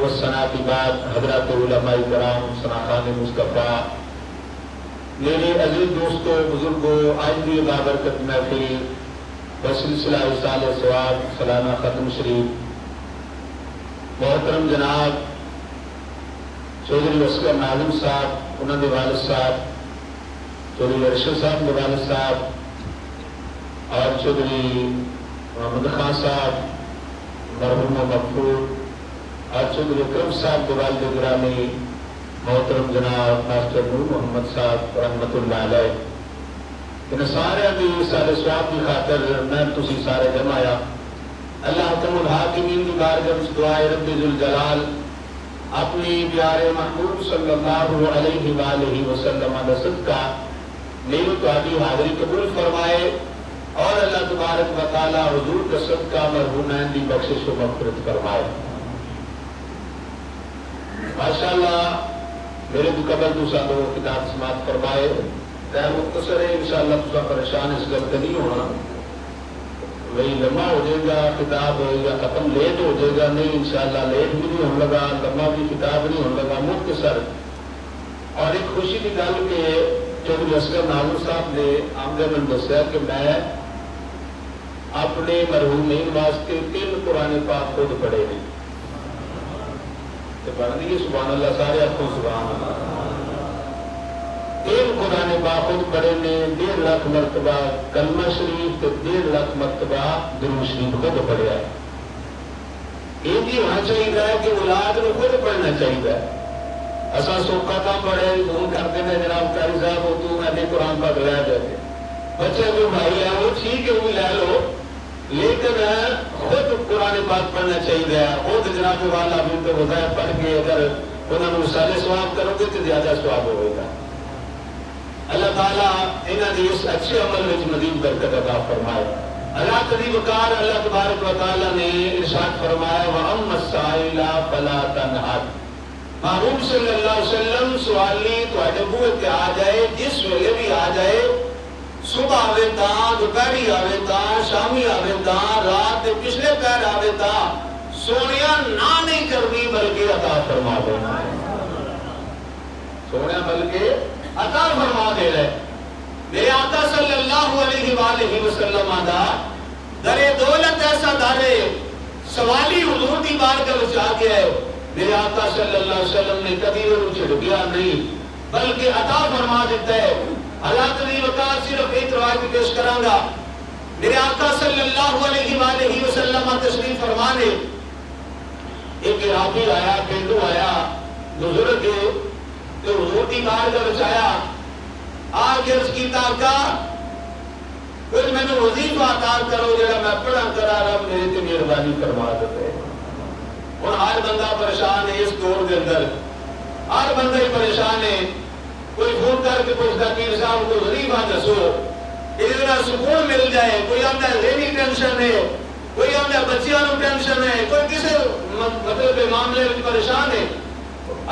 والثناء کی بات حضرات علماء کرام ثناخان مصطفیٰ، میرے عزیز دوستوں بزرگوں، آج بھی بابرکت محفل بسلسلہ اصال ثواب سالانہ ختم شریف محترم جناب چودھری اسکر ناظم صاحب، انہوں نے والد صاحب چودھری ارشد صاحب کے والد صاحب اور چودھری محمد خان صاحب مرحوم مغفور اور چودھری اکرم صاحب کے والد گرامی محترم جناب ماسٹر نور محمد صاحب رحمت اللہ علیہ، ان سارے بھی سارے ثواب کی خاطر میں تسی سارے جمایا اللہ حکم الحاکمین کی بارگاہ میں دعائے رب ذوالجلال اپنی پیارے محبوب صلی اللہ علیہ وآلہ وسلم کا صدقہ میری تہاڈی حاضری قبول فرمائے اور اللہ تبارک و تعالی حضور کا صدقہ مرحومین کی بخشش و مغفرت فرمائے۔ ماشاءاللہ میرے تو قبل دوسرا دو کتاب سماعت فرمائے، ٹائم مختصر ہے، انشاءاللہ دوسرا پریشان اس گل کا نہیں ہونا، وہی لمحہ ہو جائے گا کتاب یا ختم لیٹ ہو جائے گا، نہیں انشاءاللہ لیٹ بھی نہیں ہونے لگا، لمحہ بھی کتاب نہیں ہونے لگا، مختصر۔ اور ایک خوشی کی گل کہ چودھری اسکر ناظم صاحب نے آمدے میں دسیا کہ میں اپنے مرحومین واسطے 3 قرآن پاک خود پڑھے ہیں، تو پڑھ دیئے سبحان اللہ، سارے آپ کو سبحان اللہ، 3 قرآن پاک خود پڑھے نے، 1.5 لاکھ مرتبہ کلمہ شریف تو 1.5 لاکھ مرتبہ درود شریف خود پڑھیا ہے۔ یہ بھی ہونا چاہیے کہ اولاد کو خود پڑھنا چاہیے۔ ایسا سوکھا کام پڑھے فون کرتے ہیں جناب قاری صاحب ہو تو میں قرآن پاک لے جاتے، بچے کو بھائی ہے وہ ٹھیک ہے وہ لے لو، لیکن خود قرآن پاک پڑھنا چاہیے، خود جناب والا بھی تو ہوتا ہے، پڑھ کے اگر انہوں نے سارے ثواب کرو گے تو زیادہ ثواب ہوگا۔ اللہ تعالیٰ انہوں نے اس اچھے عمل میں مزید برکت عطا فرمائے۔ اللہ قریب کار اللہ تبارک و تعالیٰ نے ارشاد فرمایا وَأَمَّا السَّائِلَ فَلَا تَنْهَرْ، محبوب صلی اللہ علیہ وسلم سوالی تو بوئے کہ آ جائے، جس ویلے بھی آ جائے، صبح آوے تاں، دوپہری آوے تاں، شامی آوے تاں، رات دے پچھلے پیر آوے تاں، سونیا نہ نہیں کرنی بلکہ عطا فرما دینا ہے، سونیا بلکہ عطا فرما دے رہے۔ میرے آقا صلی اللہ علیہ وآلہ وسلم آدھا درے دولت ایسا دارے سوالی حضور دی بارگاہ وچ آ گیا ہے، میرے آقا صلی اللہ علیہ وسلم نے کبھی وہ چھڑ گیا نہیں بلکہ عطا فرما دیتا ہے۔ اللہ تعالی وقار صرف ایک روایت پیش کروں گا، میرے آقا صلی اللہ علیہ وآلہ وسلم تشریف فرمانے ایک راہی آیا، پینڈو آیا، بزرگ تو حضور کی بارگاہ وچ آیا، آج عرض کیتا آقا کچھ میں نے وظیفہ عطا کرو جڑا میں پڑھا کرا رب میرے تے مہربانی فرما دیتے ہیں۔ اور ہر بندہ پریشان ہے اس دور کے اندر، ہر بندہ ہی پریشان ہے، کوئی فون کر کے پوچھتا پیر صاحب کو وظیفہ دسو ادھر سکون مل جائے، کوئی آتا ہے ذہنی ٹینشن ہے، کوئی آتا ہے بچیاں نو ٹینشن ہے، کوئی کسی مطلب معاملے میں پریشان ہے۔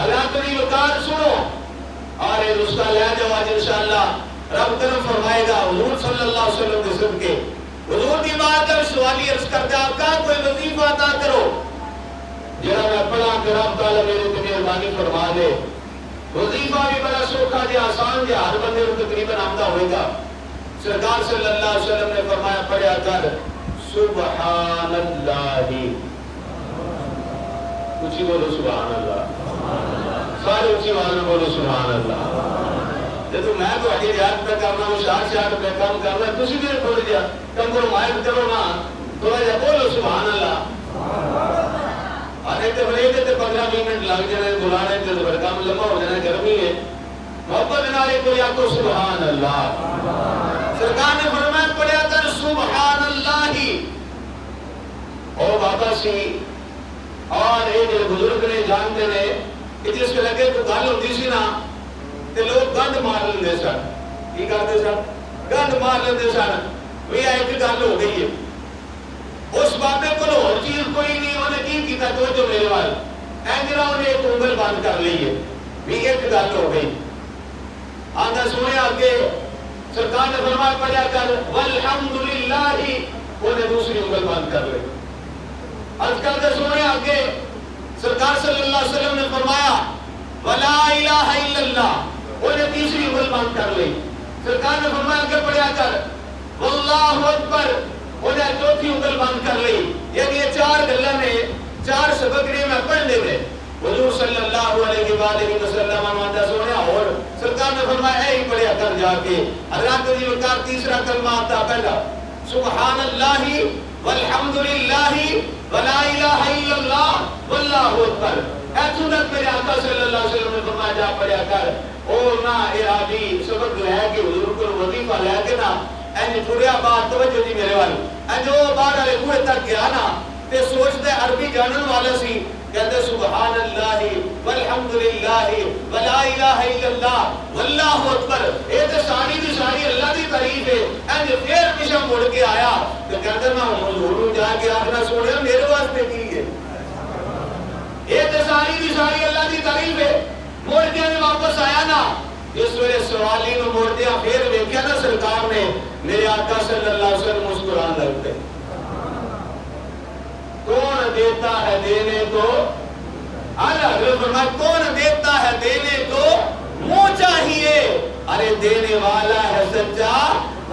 اللہ تعالی وقار سنو اور یہ رشتہ لے جاؤ، آج انشاءاللہ رب کرم فرمائے گا حضور صلی اللہ علیہ وسلم کے صدقے حضور کی بات ہے۔ سوالی عرض کرتا آپ کا کوئی وظیفہ عطا کرو جہاں میں پڑھا کہ رب تعالیٰ میرے تے مہربانی فرما دے۔ وظیفہ بھی بڑا سوکھا جی آسان جی، ہر بندے کو تقریباً آمدہ ہوئے گا۔ سرکار صلی اللہ علیہ وسلم نے فرمایا پڑھیا کر سبحان اللہ، اونچی بولو سبحان اللہ، سارے اونچی آواز میں بولو سبحان اللہ۔ جب میں تو آگے یاد پہ کرنا ہوں، شاٹ پہ کام کرنا ہے، تسی بھی تھوڑی جا کم کرو مائک کرو نا، تھوڑا جا بولو سبحان اللہ۔ آنے تے فریدے تے 15-20 منٹ لگ جانے بلانے تے بڑا کام لمبا ہو جانا، گرمی ہے، محبت نالے کوئی آپ کو سبحان اللہ۔ سرکار نے فرمایا پڑھیا کر سبحان اللہ ہی۔ او بابا سی اور یہ جو بزرگ نے جانتے نے کہ جس کے لگے تو گل ہوتی سی نا تے لوگ گند مار لیندے سن، کی کرتے سن؟ گند مار لیندے سن، وہی ایک گل ہو گئی ہے۔ اس بابے کو اور چیز کوئی نہیں، انہیں کی کیتا تو جو میرے وال اینجرہ انہیں ایک انگل بند کر لی ہے، بھی ایک گل ہو گئی۔ آنگا سنے آگے سرکار نے فرمایا پڑھا کر والحمدللہ، انہیں دوسری انگل بند کر لی۔ عرض کرتے سنے آگے سرکار صلی اللہ علیہ وسلم نے فرمایا وَلَا إِلَهَ إِلَّا اللَّهِ، انہیں تیسری انگل بند کر لی. سرکار نے فرمایا اگر پڑھیا کر واللہ اکبر، انہیں چوتھی انگل بند کر لی. یعنی یہ چار گلہ نے چار سبق نے میں پڑھ لے گئے. حضور صلی اللہ علیہ وآلہ وسلم آمدہ سوڑیا اور سرکار نے فرمایا اے ہی پڑھیا کر جا کے. حضرات عزیز وقار تیسرا کلمہ آتا پہلا سبحان اللہ والحمدللہ ولا الہ الا اللہ واللہ اکبر. اے سنت میرے آقا صلی اللہ علیہ وسلم نے فرمایا جا پڑھیا کر. اور نہ ارادی سبق لے کے حضور کو وظیفہ لے کے نا اینی پوریا بات توجہ دی میرے والی اے جو بعد والے کوئے تک گیا نا تے سوچتے عربی جانن والا سی کہتے سبحان اللہ والحمدللہ ولا الہ الا اللہ واللہ اکبر. اے تے ساری دی ساری اللہ دی تعریف ہے. اینی پھر پیچھے مڑ کے آیا تے کہتے میں حضور جا کے آخنا سوڑیا میرے واسطے کی ہے. اے تے ساری دی ساری اللہ دی تعریف ہے. موڑ کے واپس آیا نا اس ویلے سوالی نو موڑ دیا پھر ویکھیا نا سرکار نے میرے آقا صلی اللہ علیہ وسلم مسکران لگتے. کون دیتا ہے دینے کو اللہ فرمایا کون دیتا ہے دینے کو منہ چاہیے. ارے دینے والا ہے سچا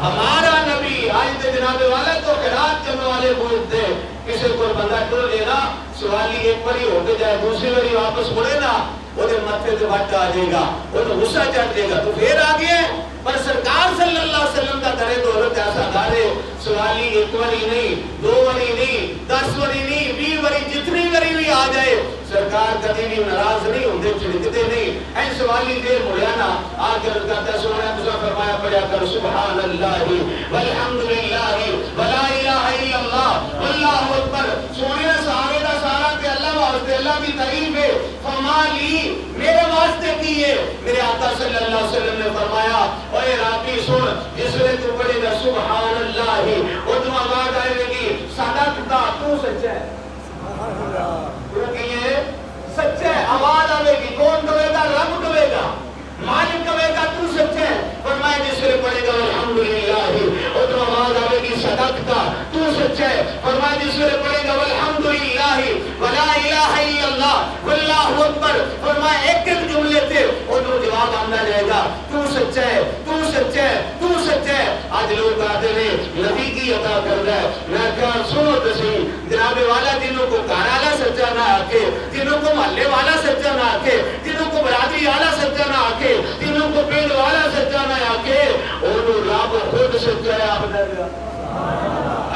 ہمارا نبی. آج تے جناب والا تو خیرات کرنے والے بولتے کسی کو بندہ ٹول لینا سوالی ایک باری ہو کے جائے دوسری باری واپس مڑے نا وہ ماتھے سے وٹ آ جائے گا وہ تو غصہ چڑھ جائے گا تو پھر آگے. پر سرکار صلی اللہ علیہ وسلم کا درے دولت ایسا دارے سوالی ایک وری نہیں دو وری نہیں 10 وری نہیں 20 وری جتنی وری بھی آ جائے سرکار کبھی بھی ناراض نہیں ہوندے چڑکتے نہیں. اے سوالی دیر مڑیا نا آ کے کہتا سونا تسا فرمایا پڑھیا کر سبحان اللہ والحمدللہ ولا الہ الا اللہ واللہ اکبر. سونے سارے دا سارا تے اللہ واسطے اللہ کی تعریف ہے. فرمالی میرے واسطے کی ہے. میرے آقا صلی اللہ علیہ وسلم نے فرمایا اے رابی سن جس نے تو پڑھے گا سبحان اللہ ادھو آواز آئے گی صدقتا تو سچا ہے تو کہیے سچا ہے. آواز آئے گی کون کہے گا رب کہے گا مالک کہے گا تو سچا ہے. فرمایا جس نے پڑھے گا الحمدللہ ادھو آواز آئے گی صدقتا تو سچا ہے. فرمایا جس نے پڑھے گا الحمدللہ ولا الہ الا اللہ واللہ اکبر. فرمایا ایک ایک جملے تھے ادھو جواب آنا جائے گا تو سچا ہے تو سچا ہے تو سچا ہے. آج لوگ آتے ہیں نبی کی عطا کر رہا ہے. میں کہا سنو تسی جناب والا جنہوں کو گھر والا سچا نہ آکے جنہوں کو محلے والا سچا نہ آکے جنہوں کو برادری والا سچا نہ آکے جنہوں کو پنڈ والا سچا نہ آکے انہوں رب خود سچا ہے. آپ نے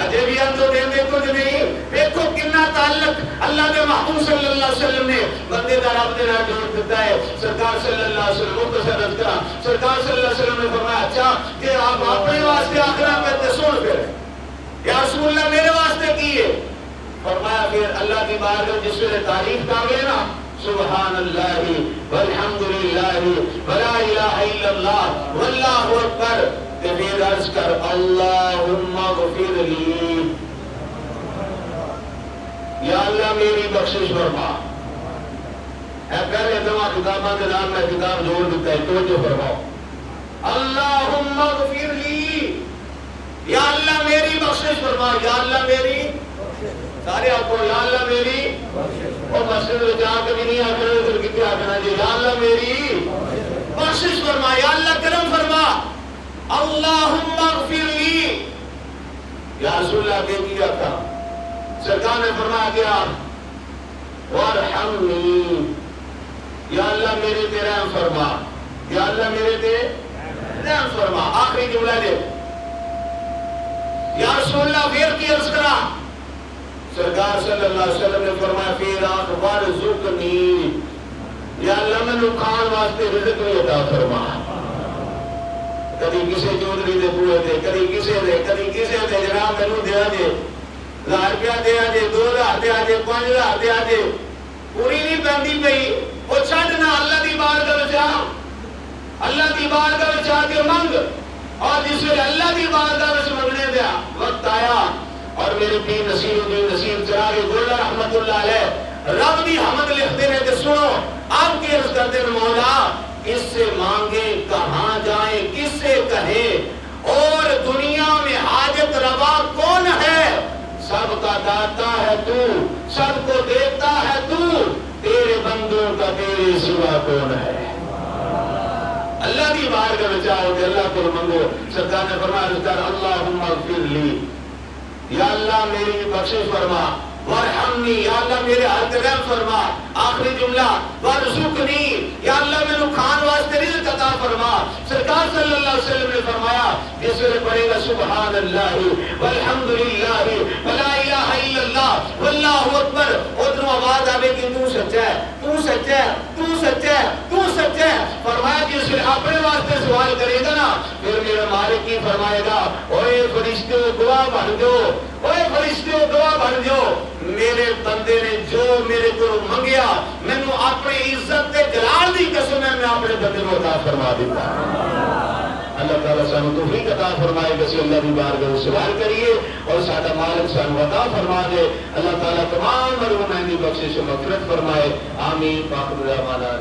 اجے بھی ہم تو دین دے کچھ نہیں. دیکھو کتنا تعلق اللہ کے محبوب صلی اللہ علیہ وسلم نے بندے دا رب دے نال جوڑ دیتا ہے. سرکار صلی اللہ علیہ وسلم مختصر اذکرا سرکار صلی اللہ علیہ وسلم نے فرمایا اچھا کہ آپ اپنے واسطے آخرا پہ سن پھر یا رسول اللہ میرے واسطے کیے. فرمایا پھر اللہ کی بارگاہ جس نے تعریف کر لے نا سبحان اللہ والحمدللہ ولا الہ الا اللہ واللہ اکبر کہ پھر عرض کر اللہم اغفر لی یا اللہ میری بخشش فرما. اے پہلے دماغ کتابہ کے نام میں کتاب جوڑ دیتا ہے توجہ فرماؤ. اللہم اغفر لی یا اللہ میری بخشش فرما. یا اللہ میری سارے آپ کو یا اللہ میری اور مسجد میں جا کے بھی نہیں آکھنا پھر کتنے آکھنا جی یا اللہ میری بخشش فرما یا اللہ کرم فرما. اللہم اغفر لی یا رسول اللہ کے کیا تھا سرکار نے فرمایا کیا وارحمنی یا اللہ میرے تے رحم فرما. یا اللہ میرے تے رحم فرما. آخری جملہ دے یا رسول اللہ پھر کی عرض کرا سرکار صلی اللہ علیہ وسلم نے فرمایا پھر آپ وارزقنی یا اللہ میں نکھان واسطے رزق بھی عطا فرما. کدی کسے چودری دے بوئے دے کدی کسے دے جناب میں نو دیا دے 1000 روپیہ دیا دے 2000 دیا دے 5000 دیا دے پوری نہیں بندی پئی وہ چھڑنا اللہ دی بارگاہ وچ آ اللہ دی بارگاہ وچ آ کے منگ. اور جس ویلے اللہ دی بارگاہ وچ منگنے دیا وقت آیا اور میرے پیر نصیر الدین نصیر چراغ گولہ رحمت اللہ علیہ رب دی حمد لکھتے ہیں کہ سنو آپ کی عرض کرتے ہیں مولا کس سے مانگیں کہاں جائیں کس سے کہیں اور دنیا میں حاجت روا کون ہے. سب کا داتا ہے تو سب کو دیتا ہے تو کا تیرے سوا کون ہے؟ اللہ کی بارگاہ میں چاہو کہ اللہ کو منگو. سرکار نے فرمایا اللہم اغفر لی، یا اللہ میری بخشش فرما، وارحمنی، یا اللہ میرے حق رحم فرما. آخری جملہ وارزقنی، یا اللہ میں نے کھان واسطے رزق عطا فرما. سرکار صلی اللہ علیہ وسلم نے فرمایا جس نے پڑھے گا سبحان اللہ والحمدللہ ولا الہ الا اللہ واللہ اکبر، ادھر آواز آئے کہ تو سچا ہے، تو سچا ہے، تو سچا ہے، تو سچا ہے. فرمایا جس نے اپنے واسطے سوال کرے گا نا، پھر میرا مالک کی فرمائے گا اوے فرشتوں گواہ بن جاؤ، اوے فرشتوں گواہ بن جاؤ، میرے بندے نے جو میرے کو منگیا مینوں اپنی عزت تے جلال دی قسم ہے میں اپنے بندے کو عطا فرما دیتا. اللہ تعالیٰ سانو توفیق عطا فرمائے کہ اسی اللہ کی بارگاہ میں سوال کریے اور ساڈا مالک سانو عطا فرما دے. اللہ تعالیٰ تمام مرحومین دی بخشش و مغفرت فرمائے. آمین. باقی دعوانا